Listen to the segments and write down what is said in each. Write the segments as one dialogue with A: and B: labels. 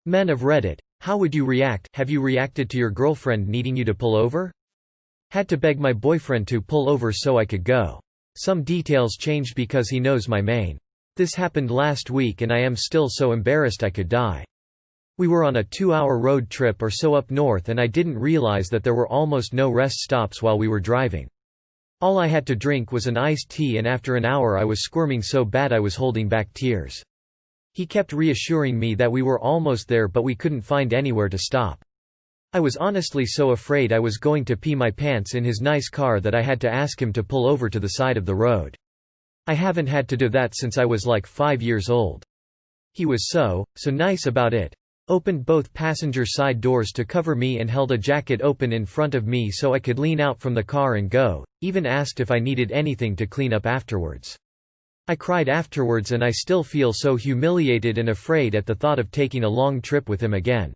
A: Men of Reddit, how would you react? Have you reacted to your girlfriend needing you to pull over? Had to beg my boyfriend to pull over so I could go. Some details changed because he knows my main. This happened last week and I am still so embarrassed I could die. We were on a 2-hour road trip or so up north and I didn't realize that there were almost no rest stops while we were driving. All I had to drink was an iced tea and after an hour I was squirming so bad I was holding back tears. He kept reassuring me that we were almost there but we couldn't find anywhere to stop. I was honestly so afraid I was going to pee my pants in his nice car that I had to ask him to pull over to the side of the road. I haven't had to do that since I was like 5 years old. He was so nice about it. Opened both passenger side doors to cover me and held a jacket open in front of me so I could lean out from the car and go, even asked if I needed anything to clean up afterwards. I cried afterwards and I still feel so humiliated and afraid at the thought of taking a long trip with him again.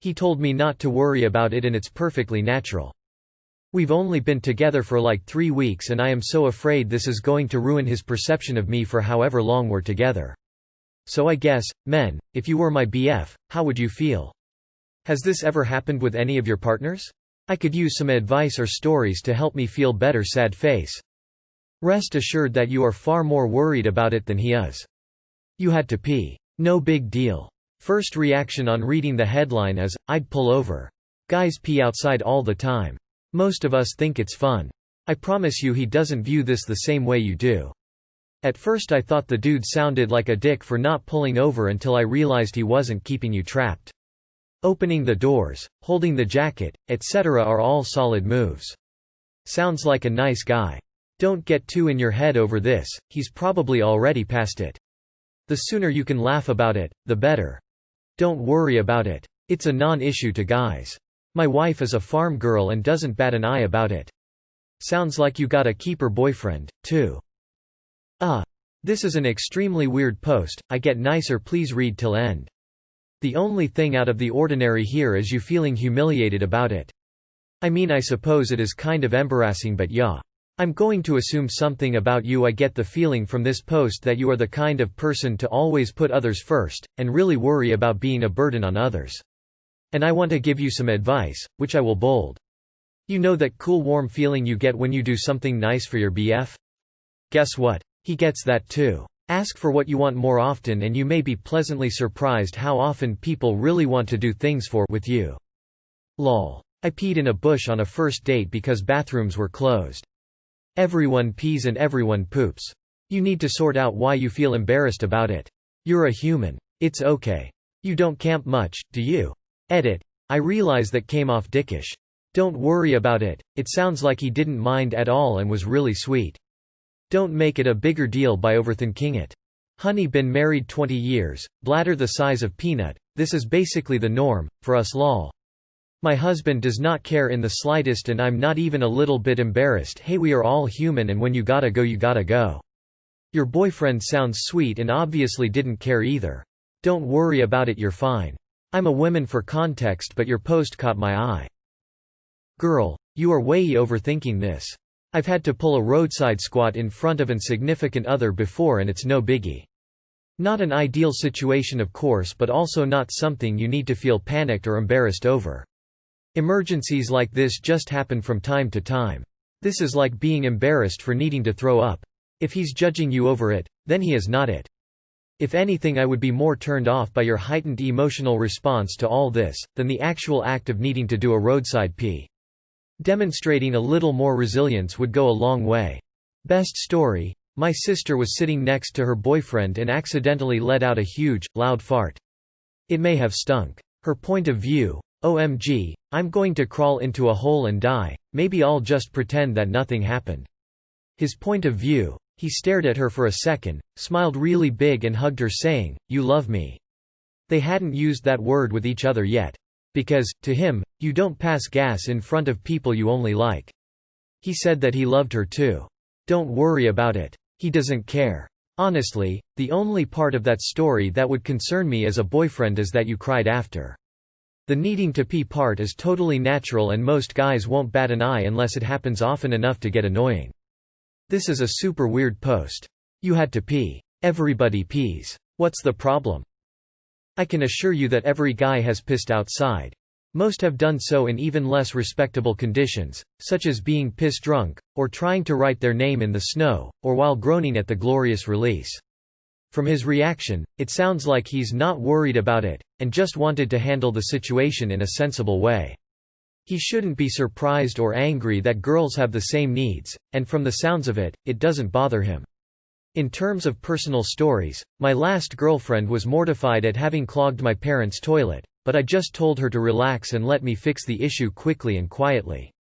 A: He told me not to worry about it and it's perfectly natural. We've only been together for like 3 weeks and I am so afraid this is going to ruin his perception of me for however long we're together. So I guess, men, if you were my BF, how would you feel? Has this ever happened with any of your partners? I could use some advice or stories to help me feel better. Sad face. Rest assured that you are far more worried about it than he is. You had to pee. No big deal. First reaction on reading the headline is, I'd pull over. Guys pee outside all the time. Most of us think it's fun. I promise you he doesn't view this the same way you do. At first I thought the dude sounded like a dick for not pulling over until I realized he wasn't keeping you trapped. Opening the doors, holding the jacket, etc. are all solid moves. Sounds like a nice guy. Don't get too in your head over this, he's probably already past it. The sooner you can laugh about it, the better. Don't worry about it. It's a non-issue to guys. My wife is a farm girl and doesn't bat an eye about it. Sounds like you got a keeper boyfriend, too. This is an extremely weird post, I get nicer, please read till end. The only thing out of the ordinary here is you feeling humiliated about it. I mean I suppose it is kind of embarrassing but yeah. I'm going to assume something about you. I get the feeling from this post that you are the kind of person to always put others first, and really worry about being a burden on others. And I want to give you some advice, which I will bold. You know that cool warm feeling you get when you do something nice for your BF? Guess what? He gets that too. Ask for what you want more often and you may be pleasantly surprised how often people really want to do things with you. Lol. I peed in a bush on a first date because bathrooms were closed. Everyone pees and everyone poops. You need to sort out why you feel embarrassed about it. You're a human. It's okay. You don't camp much, do you? Edit. I realize that came off dickish. Don't worry about it, it sounds like he didn't mind at all and was really sweet. Don't make it a bigger deal by overthinking it. Honey, been married 20 years, bladder the size of peanut, this is basically the norm, for us lol. My husband does not care in the slightest and I'm not even a little bit embarrassed. Hey, we are all human and when you gotta go you gotta go. Your boyfriend sounds sweet and obviously didn't care either. Don't worry about it, you're fine. I'm a woman for context but your post caught my eye. Girl, you are way overthinking this. I've had to pull a roadside squat in front of an significant other before and it's no biggie. Not an ideal situation of course but also not something you need to feel panicked or embarrassed over. Emergencies like this just happen from time to time. This is like being embarrassed for needing to throw up. If he's judging you over it, then he is not it. If anything, I would be more turned off by your heightened emotional response to all this, than the actual act of needing to do a roadside pee. Demonstrating a little more resilience would go a long way. Best story: my sister was sitting next to her boyfriend and accidentally let out a huge, loud fart. It may have stunk. Her point of view: OMG, I'm going to crawl into a hole and die, maybe I'll just pretend that nothing happened. His point of view: he stared at her for a second, smiled really big and hugged her saying, "You love me." They hadn't used that word with each other yet. Because, to him, you don't pass gas in front of people you only like. He said that he loved her too. Don't worry about it. He doesn't care. Honestly, the only part of that story that would concern me as a boyfriend is that you cried after. The needing to pee part is totally natural and most guys won't bat an eye unless it happens often enough to get annoying. This is a super weird post. You had to pee. Everybody pees. What's the problem? I can assure you that every guy has pissed outside. Most have done so in even less respectable conditions, such as being piss-drunk, or trying to write their name in the snow, or while groaning at the glorious release. From his reaction, it sounds like he's not worried about it, and just wanted to handle the situation in a sensible way. He shouldn't be surprised or angry that girls have the same needs, and from the sounds of it, it doesn't bother him. In terms of personal stories, my last girlfriend was mortified at having clogged my parents' toilet, but I just told her to relax and let me fix the issue quickly and quietly.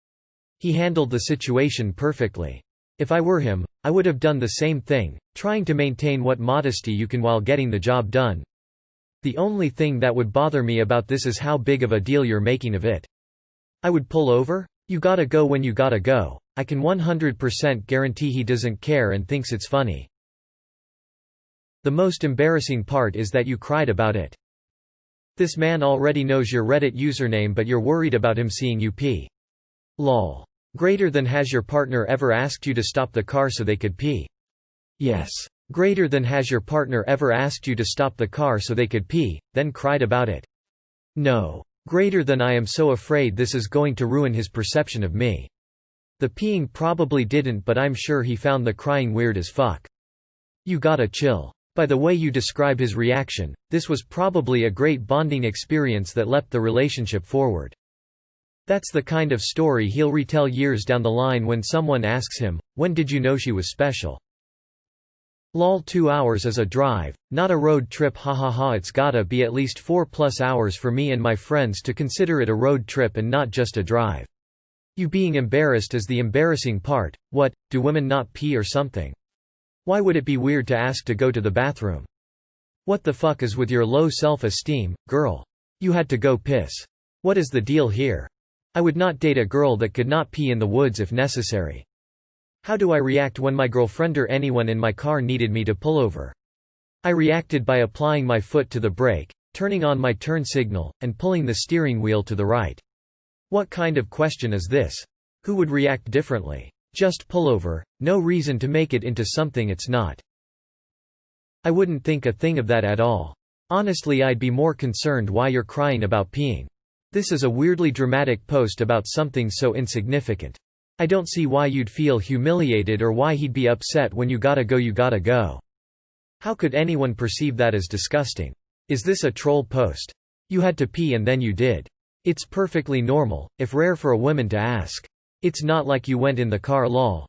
A: He handled the situation perfectly. If I were him, I would have done the same thing, trying to maintain what modesty you can while getting the job done. The only thing that would bother me about this is how big of a deal you're making of it. I would pull over? You gotta go when you gotta go. I can 100% guarantee he doesn't care and thinks it's funny. The most embarrassing part is that you cried about it. This man already knows your Reddit username, but you're worried about him seeing you pee. Lol. Greater than has your partner ever asked you to stop the car so they could pee? Yes. Greater than has your partner ever asked you to stop the car so they could pee, then cried about it? No. Greater than I am so afraid this is going to ruin his perception of me. The peeing probably didn't, but I'm sure he found the crying weird as fuck. You gotta chill. By the way you describe his reaction, this was probably a great bonding experience that leapt the relationship forward. That's the kind of story he'll retell years down the line when someone asks him, "When did you know she was special?" Lol, 2 hours is a drive, not a road trip, hahaha. It's gotta be at least 4+ hours for me and my friends to consider it a road trip and not just a drive. You being embarrassed is the embarrassing part. What, do women not pee or something? Why would it be weird to ask to go to the bathroom? What the fuck is with your low self-esteem, girl? You had to go piss. What is the deal here? I would not date a girl that could not pee in the woods if necessary. How do I react when my girlfriend or anyone in my car needed me to pull over? I reacted by applying my foot to the brake, turning on my turn signal, and pulling the steering wheel to the right. What kind of question is this? Who would react differently? Just pull over, no reason to make it into something it's not. I wouldn't think a thing of that at all. Honestly, I'd be more concerned why you're crying about peeing. This is a weirdly dramatic post about something so insignificant. I don't see why you'd feel humiliated or why he'd be upset when you gotta go, you gotta go. How could anyone perceive that as disgusting? Is this a troll post? You had to pee and then you did. It's perfectly normal, if rare for a woman to ask. It's not like you went in the car, lol.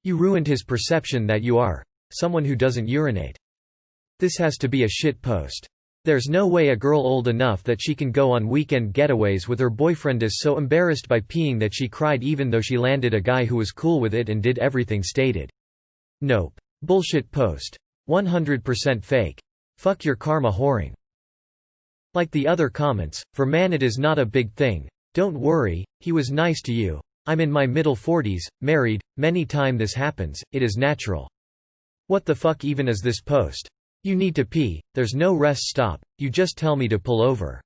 A: You ruined his perception that you are someone who doesn't urinate. This has to be a shit post. There's no way a girl old enough that she can go on weekend getaways with her boyfriend is so embarrassed by peeing that she cried even though she landed a guy who was cool with it and did everything stated. Nope. Bullshit post. 100% fake. Fuck your karma whoring. Like the other comments, for man it is not a big thing. Don't worry, he was nice to you. I'm in my middle 40s, married, many time this happens, it is natural. What the fuck even is this post? You need to pee, there's no rest stop, you just tell me to pull over.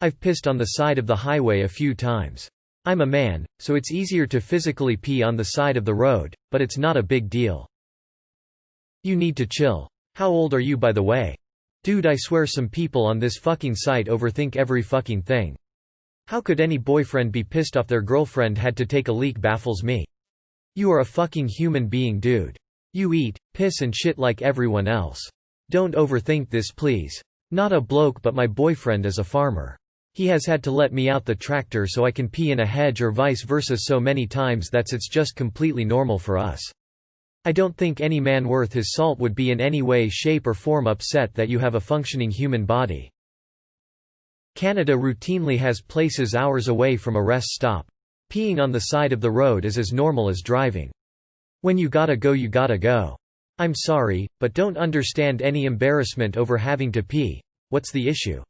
A: I've pissed on the side of the highway a few times. I'm a man, so it's easier to physically pee on the side of the road, but it's not a big deal. You need to chill. How old are you, by the way? Dude, I swear some people on this fucking site overthink every fucking thing. How could any boyfriend be pissed off their girlfriend had to take a leak baffles me. You are a fucking human being, dude. You eat, piss and shit like everyone else. Don't overthink this, please. Not a bloke, but my boyfriend is a farmer. He has had to let me out the tractor so I can pee in a hedge or vice versa so many times that it's just completely normal for us. I don't think any man worth his salt would be in any way, shape or form upset that you have a functioning human body. Canada routinely has places hours away from a rest stop. Peeing on the side of the road is as normal as driving. When you gotta go, you gotta go. I'm sorry, but don't understand any embarrassment over having to pee. What's the issue?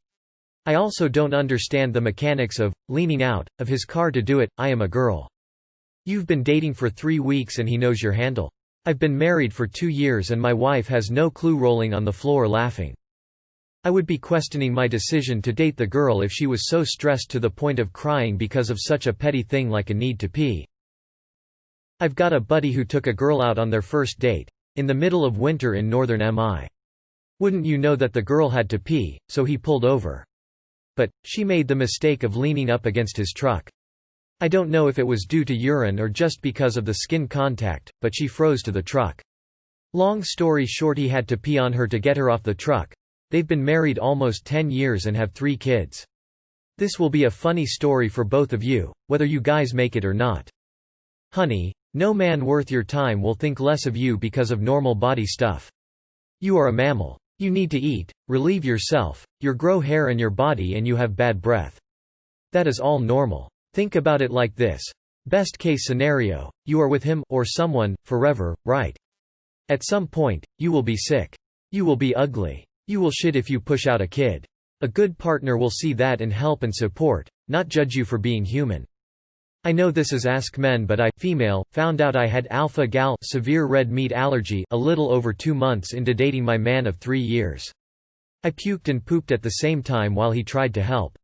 A: I also don't understand the mechanics of leaning out of his car to do it. I am a girl. You've been dating for 3 weeks and he knows your handle. I've been married for 2 years and my wife has no clue, rolling on the floor laughing. I would be questioning my decision to date the girl if she was so stressed to the point of crying because of such a petty thing like a need to pee. I've got a buddy who took a girl out on their first date, in the middle of winter in northern MI. Wouldn't you know that the girl had to pee, so he pulled over. But, she made the mistake of leaning up against his truck. I don't know if it was due to urine or just because of the skin contact, but she froze to the truck. Long story short, he had to pee on her to get her off the truck. They've been married almost 10 years and have 3 kids. This will be a funny story for both of you, whether you guys make it or not. Honey, no man worth your time will think less of you because of normal body stuff. You are a mammal. You need to eat, relieve yourself, you grow hair in your body and you have bad breath. That is all normal. Think about it like this. Best case scenario, you are with him or someone, forever, right? At some point, you will be sick. You will be ugly. You will shit if you push out a kid. A good partner will see that and help and support, not judge you for being human. I know this is Ask Men, but I, female, found out I had alpha-gal severe red meat allergy a little over 2 months into dating my man of 3 years. I puked and pooped at the same time while he tried to help.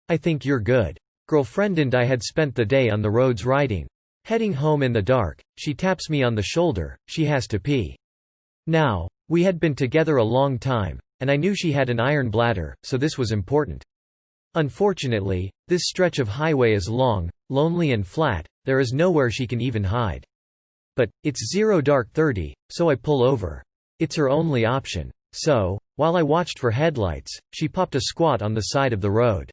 A: I think you're good. Girlfriend and I had spent the day on the roads riding. Heading home in the dark, she taps me on the shoulder, she has to pee. Now, we had been together a long time, and I knew she had an iron bladder, so this was important. Unfortunately, this stretch of highway is long, lonely and flat, there is nowhere she can even hide. But, it's dark 30, so I pull over. It's her only option. So, while I watched for headlights, she popped a squat on the side of the road.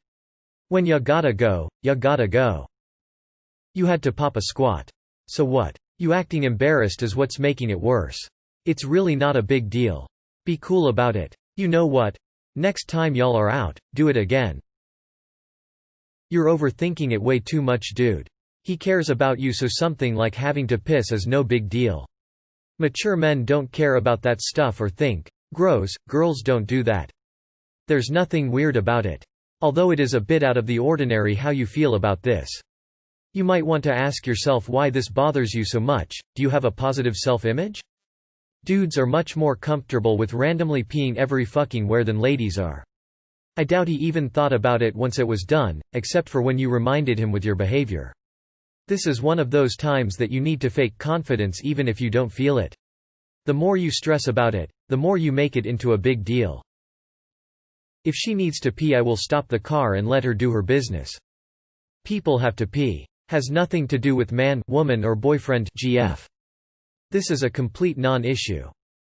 A: When ya gotta go, ya gotta go. You had to pop a squat. So what? You acting embarrassed is what's making it worse. It's really not a big deal. Be cool about it. You know what? Next time y'all are out, do it again. You're overthinking it way too much, dude. He cares about you, so something like having to piss is no big deal. Mature men don't care about that stuff or think, gross, girls don't do that. There's nothing weird about it. Although it is a bit out of the ordinary how you feel about this. You might want to ask yourself why this bothers you so much. Do you have a positive self-image? Dudes are much more comfortable with randomly peeing every fucking where than ladies are. I doubt he even thought about it once it was done, except for when you reminded him with your behavior. This is one of those times that you need to fake confidence even if you don't feel it. The more you stress about it, the more you make it into a big deal. If she needs to pee, I will stop the car and let her do her business. People have to pee. Has nothing to do with man, woman or boyfriend, gf. This is a complete non-issue.